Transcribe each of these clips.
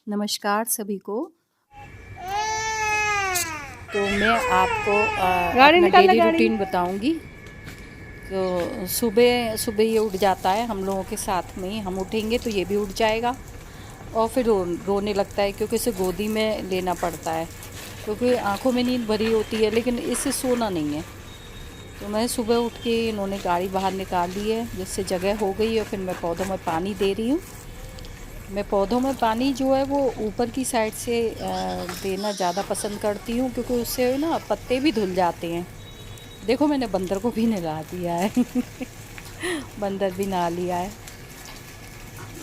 नमस्कार सभी को। तो मैं आपको गाड़ी अपना निकाल ला डेली गाड़ी। रूटीन बताऊंगी। तो सुबह सुबह ये उठ जाता है, हम लोगों के साथ में ही हम उठेंगे तो ये भी उठ जाएगा और फिर रोने लगता है क्योंकि इसे गोदी में लेना पड़ता है, क्योंकि आंखों में नींद भरी होती है लेकिन इसे सोना नहीं है। तो मैं सुबह उठ के इन्होंने गाड़ी बाहर निकाल ली है जिससे जगह हो गई है। फिर मैं पौधों में पानी दे रही हूँ। मैं पौधों में पानी जो है वो ऊपर की साइड से देना ज़्यादा पसंद करती हूँ, क्योंकि उससे ना पत्ते भी धुल जाते हैं। देखो मैंने बंदर को भी नहला दिया है बंदर भी नहा लिया है।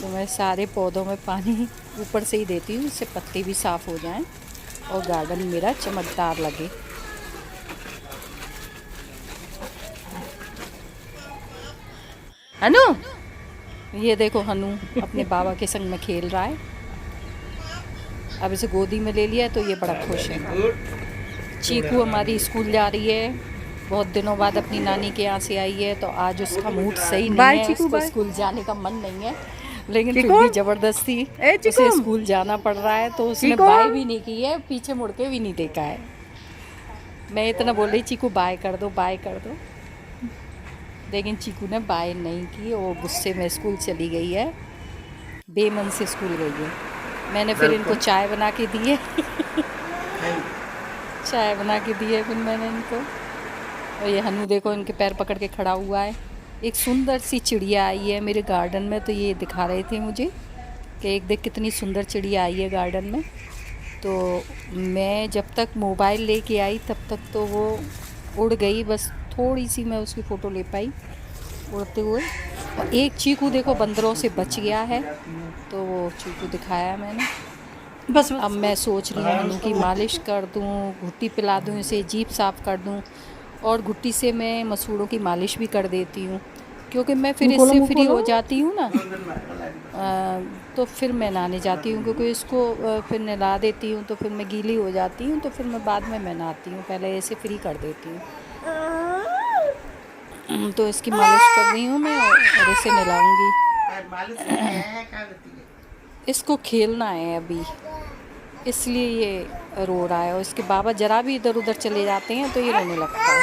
तो मैं सारे पौधों में पानी ऊपर से ही देती हूँ, इससे पत्ते भी साफ़ हो जाएं और गार्डन मेरा चमकदार लगे। हनु, ये देखो हनु अपने बाबा के संग में खेल रहा है। अब इसे गोदी में ले लिया है तो ये बड़ा खुश है। चीकू हमारी स्कूल जा रही है, बहुत दिनों बाद अपनी नानी के यहाँ से आई है, तो आज उसका मूड सही नहीं बाय है, चीकू उसको बाय। स्कूल जाने का मन नहीं है। लेकिन फिर चिकू भी ज़बरदस्ती ए उसे चिकू स्कूल जाना पड़ रहा है, तो उसने चिकू बाय भी नहीं की है, पीछे मुड़ के भी नहीं देखा है। मैं इतना बोल रही चीकू बाय कर दो बाय कर दो, लेकिन चीकू ने बाय नहीं की। वो गुस्से में स्कूल चली गई है, बेमन से स्कूल गई है। मैंने फिर इनको चाय बना के दी है चाय बना के दी है फिर मैंने इनको। और ये हनु देखो इनके पैर पकड़ के खड़ा हुआ है। एक सुंदर सी चिड़िया आई है मेरे गार्डन में, तो ये दिखा रहे थे मुझे कि एक देख कितनी सुंदर चिड़िया आई है गार्डन में। तो मैं जब तक मोबाइल लेके आई तब तक तो वो उड़ गई, बस थोड़ी सी मैं उसकी फ़ोटो ले पाई उड़ते हुए। और एक चीकू देखो बंदरों से बच गया है, तो वो चीकू दिखाया मैंने। बस अब बस। मैं सोच रही हूँ हनु की मालिश कर दूँ, घुट्टी पिला दूँ, इसे जीभ साफ़ कर दूँ, और घुट्टी से मैं मसूड़ों की मालिश भी कर देती हूँ, क्योंकि मैं फिर मुँह खोलो इससे मुँह फ्री खोलो। हो जाती हूँ ना। तो फिर मैं नहाने जाती हूँ, क्योंकि इसको फिर नहला देती हूँ तो फिर मैं गीली हो जाती हूँ, तो फिर मैं बाद में नहाती हूँ, पहले ऐसे फ्री कर देती हूँ। तो इसकी मालिश कर रही हूँ मैं और इसे नहलाऊँगी। इसको खेलना है अभी, इसलिए ये रो रहा है, और इसके बाबा जरा भी इधर उधर चले जाते हैं तो ये रोने लगता है।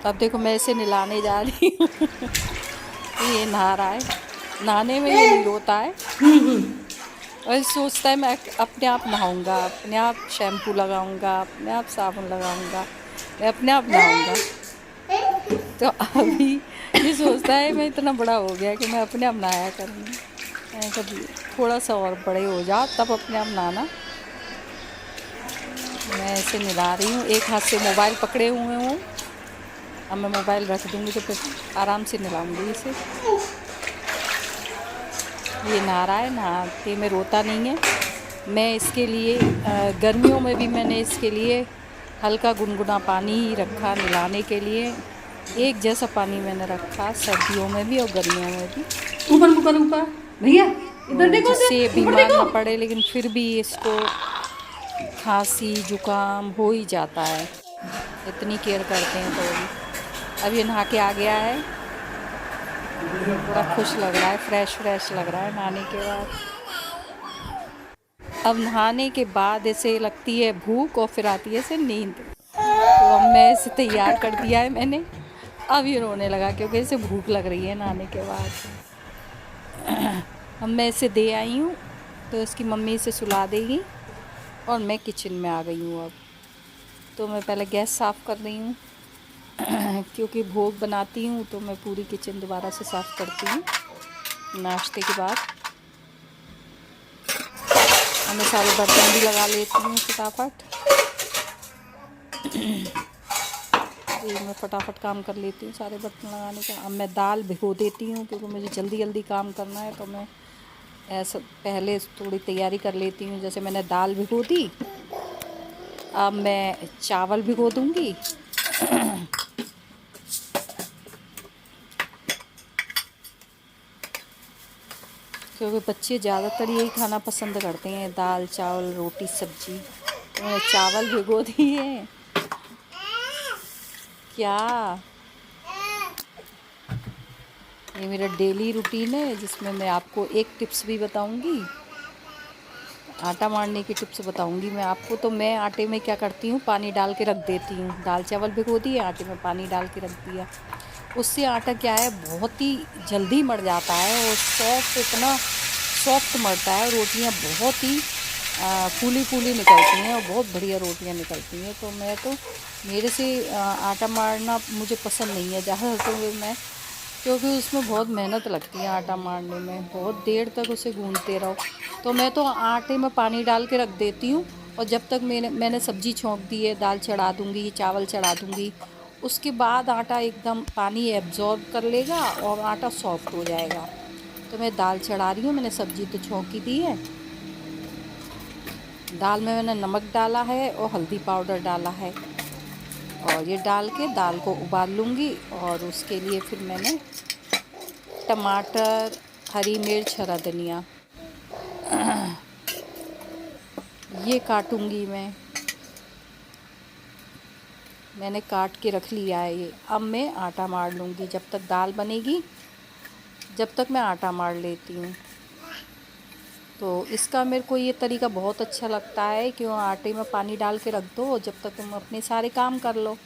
अब देखो मैं इसे नहलाने जा रही हूँ ये नहा रहा है। नहाने में ये नहीं रोता है और सोचता है मैं अपने आप नहाऊंगा, अपने आप शैम्पू लगाऊंगा, अपने आप साबुन लगाऊंगा, मैं अपने आप नहाऊंगा। तो अभी ये सोचता है मैं इतना बड़ा हो गया कि मैं अपने आप नहाया करूँगी। मैं कभी थोड़ा सा और बड़े हो जाओ तब अपने आप नहाना। मैं इसे नहला रही हूँ, एक हाथ से मोबाइल पकड़े हुए हूँ। अब मैं मोबाइल रख दूँगी तो फिर आराम से नहलाऊँगी इसे। ये नहा रहा है, नहाते में रोता नहीं है। मैं इसके लिए गर्मियों में भी मैंने इसके लिए हल्का गुनगुना पानी ही रखा नहलाने के लिए। एक जैसा पानी मैंने रखा सर्दियों में भी और गर्मियों में भी, ऊपर ऊपर ऊपर भैया इधर तो देखो जिससे ये इधर ऊपर बीमार देखो। ना पड़े। लेकिन फिर भी इसको खांसी जुकाम हो ही जाता है, इतनी केयर करते हैं तो भी। अब ये नहा के आ गया है, बड़ा खुश लग रहा है, फ्रेश फ्रेश लग रहा है नहाने के बाद। अब नहाने के बाद इसे लगती है भूख और फिर आती है इसे नींद। तो अब मैं इसे तैयार कर दिया है मैंने। अब ये रोने लगा क्योंकि इसे भूख लग रही है नहाने के बाद। अब मैं इसे दे आई हूँ तो इसकी मम्मी इसे सुला देगी और मैं किचन में आ गई हूँ अब। तो मैं पहले गैस साफ़ कर रही हूँ क्योंकि भोग बनाती हूँ तो मैं पूरी किचन दोबारा से साफ़ करती हूँ नाश्ते के बाद। और मैं सारे बर्तन भी लगा लेती हूँ फटाफट। ये मैं फटाफट काम कर लेती हूँ सारे बर्तन लगाने का। अब मैं दाल भिगो देती हूँ क्योंकि मुझे जल्दी जल्दी काम करना है, तो मैं ऐसा पहले थोड़ी तैयारी कर लेती हूँ। जैसे मैंने दाल भिगो दी, अब मैं चावल भिगो दूँगी। क्योंकि बच्चे ज़्यादातर यही खाना पसंद करते हैं, दाल चावल रोटी सब्जी। तो मैंने चावल भिगो दिए। क्या ये मेरा डेली रूटीन है जिसमें मैं आपको एक टिप्स भी बताऊंगी, आटा मारने की टिप्स बताऊंगी मैं आपको। तो मैं आटे में क्या करती हूँ, पानी डाल के रख देती हूँ। दाल चावल भिगो दिए, आटे में पानी डाल के रख दिया। उससे आटा क्या है, बहुत ही जल्दी मर जाता है और सॉफ्ट, इतना सॉफ्ट मरता है। रोटियाँ बहुत ही फूली फूली निकलती हैं और बहुत बढ़िया रोटियाँ निकलती हैं। तो मैं तो, मेरे से आटा मारना मुझे पसंद नहीं है ज़्यादा, तो मैं, क्योंकि उसमें बहुत मेहनत लगती है आटा मारने में, बहुत देर तक उसे गूंदते रहो। तो मैं तो आटे में पानी डाल के रख देती हूँ, और जब तक मैंने सब्ज़ी छोंक दी है, दाल चढ़ा दूँगी, चावल चढ़ा दूँगी, उसके बाद आटा एकदम पानी एब्जॉर्ब कर लेगा और आटा सॉफ्ट हो जाएगा। तो मैं दाल चढ़ा रही हूँ, मैंने सब्ज़ी तो छोंकी दी है। दाल में मैंने नमक डाला है और हल्दी पाउडर डाला है, और ये डाल के दाल को उबाल लूँगी। और उसके लिए फिर मैंने टमाटर, हरी मिर्च, हरा धनिया ये काटूँगी मैंने काट के रख लिया है ये। अब मैं आटा मार लूँगी, जब तक दाल बनेगी जब तक मैं आटा मार लेती हूँ। तो इसका मेरे को ये तरीका बहुत अच्छा लगता है कि वो आटे में पानी डाल के रख दो, जब तक तुम अपने सारे काम कर लो।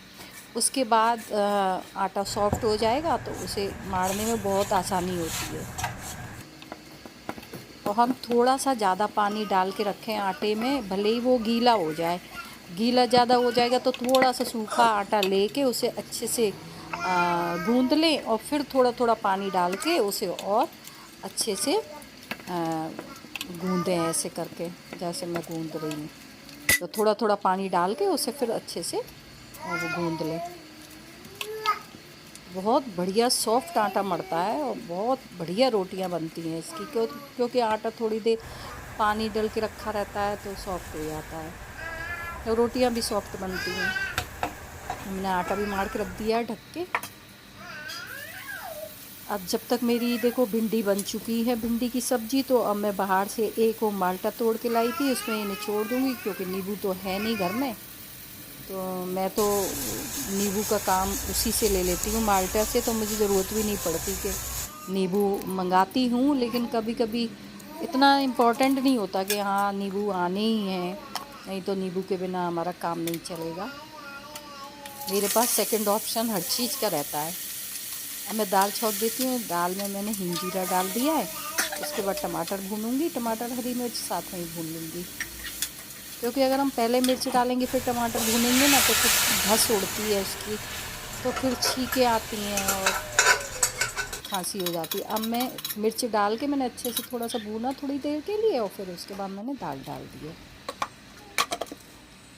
उसके बाद आटा सॉफ्ट हो जाएगा तो उसे मारने में बहुत आसानी होती है। तो हम थोड़ा सा ज़्यादा पानी डाल के रखें आटे में, भले ही वो गीला हो जाए। गीला ज़्यादा हो जाएगा तो थोड़ा सा सूखा आटा लेके उसे अच्छे से गूँध लें, और फिर थोड़ा थोड़ा पानी डाल के उसे और अच्छे से गूँधें, ऐसे करके जैसे मैं गूँध रही हूँ। तो थोड़ा थोड़ा पानी डाल के उसे फिर अच्छे से वो गूँध लें। बहुत बढ़िया सॉफ्ट आटा मरता है और बहुत बढ़िया रोटियां बनती हैं इसकी, क्योंकि आटा थोड़ी देर पानी डल के रखा रहता है तो सॉफ्ट हो जाता है, तो रोटियां भी सॉफ्ट बनती हैं। हमने आटा भी मार के रख दिया है ढक के। अब जब तक मेरी देखो भिंडी बन चुकी है, भिंडी की सब्ज़ी, तो अब मैं बाहर से एक वो माल्टा तोड़ के लाई थी, उसमें इन्हें छोड़ दूँगी, क्योंकि नींबू तो है नहीं घर में। तो मैं तो नींबू का काम उसी से ले लेती हूँ, माल्टा से। तो मुझे ज़रूरत भी नहीं पड़ती कि नींबू मंगाती हूँ, लेकिन कभी कभी इतना इम्पोर्टेंट नहीं होता कि हाँ नींबू आने ही हैं, नहीं तो नींबू के बिना हमारा काम नहीं चलेगा। मेरे पास सेकंड ऑप्शन हर चीज़ का रहता है। अब मैं दाल छोंक देती हूँ। दाल में मैंने हिंग जीरा डाल दिया है। उसके बाद टमाटर भूनूँगी, टमाटर हरी मिर्च साथ में ही भून लूँगी, क्योंकि अगर हम पहले मिर्च डालेंगे फिर टमाटर भूनेंगे ना तो कुछ घस उड़ती है उसकी, तो फिर छींके आती हैं और खांसी हो जाती है। अब मैं मिर्च डाल के मैंने अच्छे से थोड़ा सा भूना थोड़ी देर के लिए, और फिर उसके बाद मैंने दाल डाल दी है।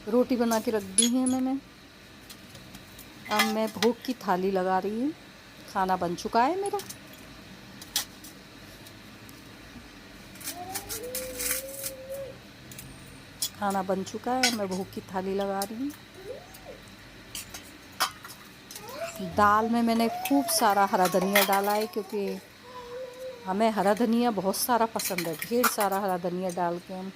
रोटी बना के रख दी है मैंने। अब मैं भोग की थाली लगा रही हूँ। खाना बन चुका है मेरा। खाना बन चुका है, मैं भोग की थाली लगा रही हूँ। दाल में मैंने खूब सारा हरा धनिया डाला है, क्योंकि हमें हरा धनिया बहुत सारा पसंद है। ढेर सारा हरा धनिया डाल के हम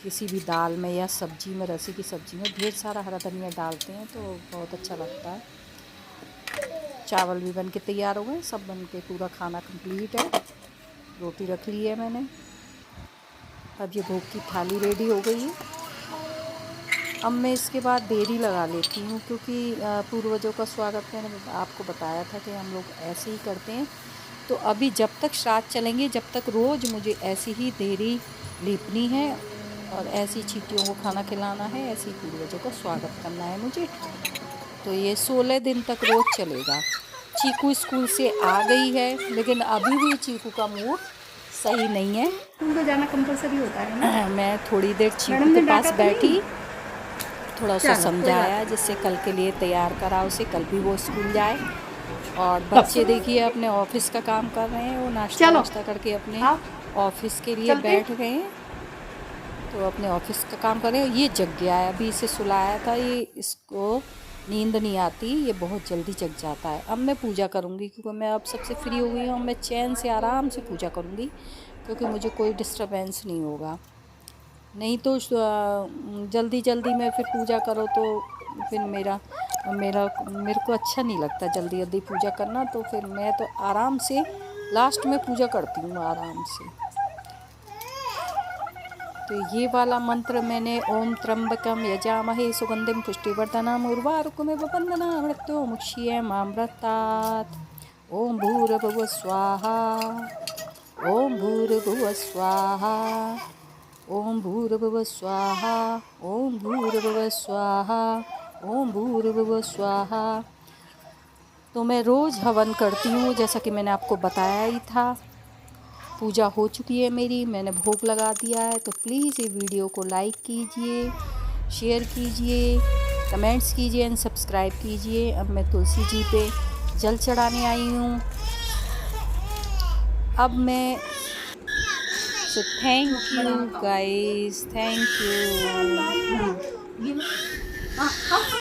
किसी भी दाल में या सब्ज़ी में, रसी की सब्ज़ी में ढेर सारा हरा धनिया डालते हैं तो बहुत अच्छा लगता है। चावल भी बन के तैयार हो गए, सब बन के पूरा खाना कंप्लीट है। रोटी रख ली है मैंने। अब ये भोग की थाली रेडी हो गई है। अब मैं इसके बाद देरी लगा लेती हूँ, क्योंकि पूर्वजों का स्वागत मैंने आपको बताया था कि हम लोग ऐसे ही करते हैं। तो अभी जब तक श्राद्ध चलेंगे, जब तक रोज़ मुझे ऐसी ही देरी लीपनी है और ऐसी चींटियों को खाना खिलाना है, ऐसे ही पूर्वजों का स्वागत करना है मुझे। तो ये 16 दिन तक रोज़ चलेगा। चीकू स्कूल से आ गई है, लेकिन अभी भी चीकू का मूड सही नहीं है। उनको जाना कंपलसरी होता है ना। मैं थोड़ी देर चीकू मैडम ने के पास डांटा तो नहीं? बैठी, थोड़ा सा चलो, कोई समझाया, जिससे कल के लिए तैयार करा उसे, कल भी वो स्कूल जाए। और बच्चे देखिए अपने ऑफिस का काम कर रहे हैं, वो नाश्ता चलो, वाश्ता करके अपने आओ, ऑफिस के लिए चलते हैं। बैठ गए हैं। तो अपने ऑफिस का काम कर रहे हैं। ये जग गया है, अभी इसे सुलाया था। ये इसको नींद नहीं आती, ये बहुत जल्दी जग जाता है। अब मैं पूजा करूँगी, क्योंकि मैं अब सबसे फ्री हो गई हूँ। मैं चैन से आराम से पूजा करूँगी, क्योंकि मुझे कोई डिस्टर्बेंस नहीं होगा। नहीं तो जल्दी जल्दी में फिर पूजा करो तो फिर मेरा मेरे को अच्छा नहीं लगता जल्दी जल्दी पूजा करना, तो फिर मैं तो आराम से लास्ट में पूजा करती हूँ आराम से। तो ये वाला मंत्र मैंने ओम त्र्यंबकम यजामहे सुगंधिम पुष्टिवर्धनम उर्वारुकमिव बंधनानां मृत्युर्मुक्षीयमामृतात्। ओम भूर्भुवः स्वाहा ओम भूर्भुवः स्वाहा ओम भूर्भुवः स्वाहा ओम भूर्भुवः स्वाहा ओम भूर्भुवः स्वाहा। तो मैं रोज़ हवन करती हूँ, जैसा कि मैंने आपको बताया ही था। पूजा हो चुकी है मेरी, मैंने भोग लगा दिया है। तो प्लीज़ ये वीडियो को लाइक कीजिए, शेयर कीजिए, कमेंट्स कीजिए एंड सब्सक्राइब कीजिए। अब मैं तुलसी जी पे जल चढ़ाने आई हूँ। अब मैं thank you guys, thank you.